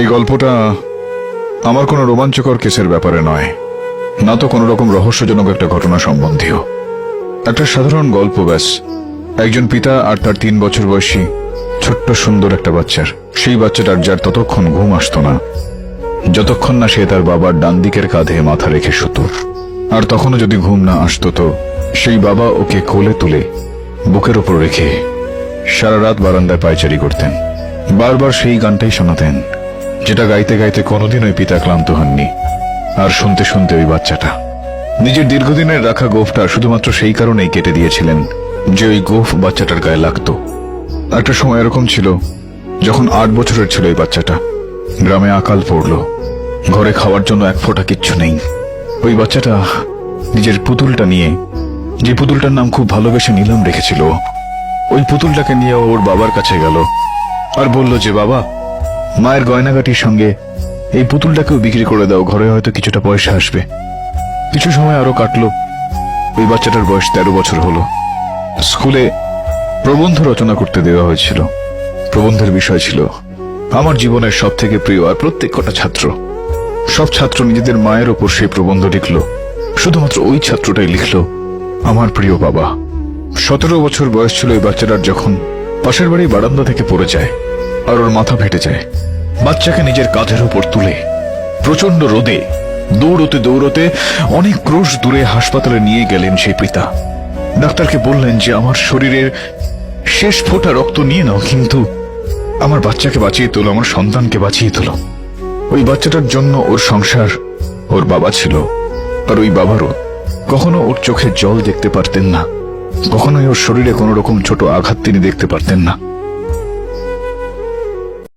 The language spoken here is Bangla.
এই গল্পটা আমার কোনো রোমাঞ্চকর কেসের ব্যাপারে নয়, না তো কোনো রকম রহস্যজনক একটা ঘটনা সম্বন্ধীয়। একটা সাধারণ গল্প ব্যাস। একজন পিতা আর তার 3 বছর বয়সী ছোট্ট সুন্দর একটা বাচ্চার। সেই বাচ্চাটার যার ততক্ষণ ঘুম আসতো না যতক্ষণ না সে তার বাবার ডান দিকের কাঁধে মাথা রেখে শুতো। আর তখনও যদি ঘুম না আসতো তো সেই বাবা ওকে কোলে তুলে বুকের ওপর রেখে সারা রাত বারান্দায় পায়চারি করতেন। বারবার সেই গানটাই শোনাতেন, যেটা গাইতে গাইতে কোনোদিন ওই পিতা ক্লান্ত হননি। আর শুনতে শুনতে ওই বাচ্চাটা নিজের দীর্ঘদিনের রাখা গোফটা শুধুমাত্র সেই কারণেই কেটে দিয়েছিলেন যে ওই গোফ বাচ্চাটার গায়ে লাগতো। একটা সময় এরকম ছিল যখন 8 বছরের ছিল এই বাচ্চাটা। গ্রামে আকাল পড়ল, ঘরে খাওয়ার জন্য এক ফোঁটা কিচ্ছু নেই। ওই বাচ্চাটা নিজের পুতুলটা নিয়ে, যে পুতুলটার নাম খুব ভালোবেসে নিলাম রেখেছিল, ওই পুতুলটাকে নিয়ে ওর বাবার কাছে গেল আর বলল যে, বাবা, মায়ের গয়নাগাটির সঙ্গে এই পুতুলটাকেও বিক্রি করে দাও, ঘরে হয়তো কিছুটা পয়সা আসবে। কিছু সময় আরো কাটলো। ওই বাচ্চাটার বয়স 13 বছর হলো। স্কুলে প্রবন্ধ রচনা করতে দেওয়া হয়েছিল। প্রবন্ধের বিষয় ছিল আমার জীবনের সব থেকে প্রিয়। আর প্রত্যেক কটা ছাত্র, সব ছাত্র নিজেদের মায়ের ওপর সেই প্রবন্ধ লিখল। শুধুমাত্র ওই ছাত্রটাই লিখল আমার প্রিয় বাবা। 17 বছর বয়স ছিল ওই বাচ্চাটার যখন পাশের বাড়ি বারান্দা থেকে পড়ে যায় আর ওর মাথা ফেটে যায়। বাচ্চাকে নিজের কাঁধের উপর তুলে প্রচন্ড রোদে দৌড়তে দৌড়তে অনেক ক্রোশ দূরে হাসপাতালে নিয়ে গেলেন সেই পিতা। ডাক্তারকে বললেন যে, আমার শরীরের শেষ ফোঁটা রক্ত নিয়ে নাও, কিন্তু আমার বাচ্চাকে বাঁচিয়ে তোলো, আমার সন্তানকে বাঁচিয়ে তোলো। ওই বাচ্চাটার জন্য ওর সংসার, ওর বাবা ছিল। আর ওই বাবারও কখনো ওর চোখে জল দেখতে পারতেন না, কখনোই ওর শরীরে কোনো রকম ছোট আঘাত তিনি দেখতে পারতেন না।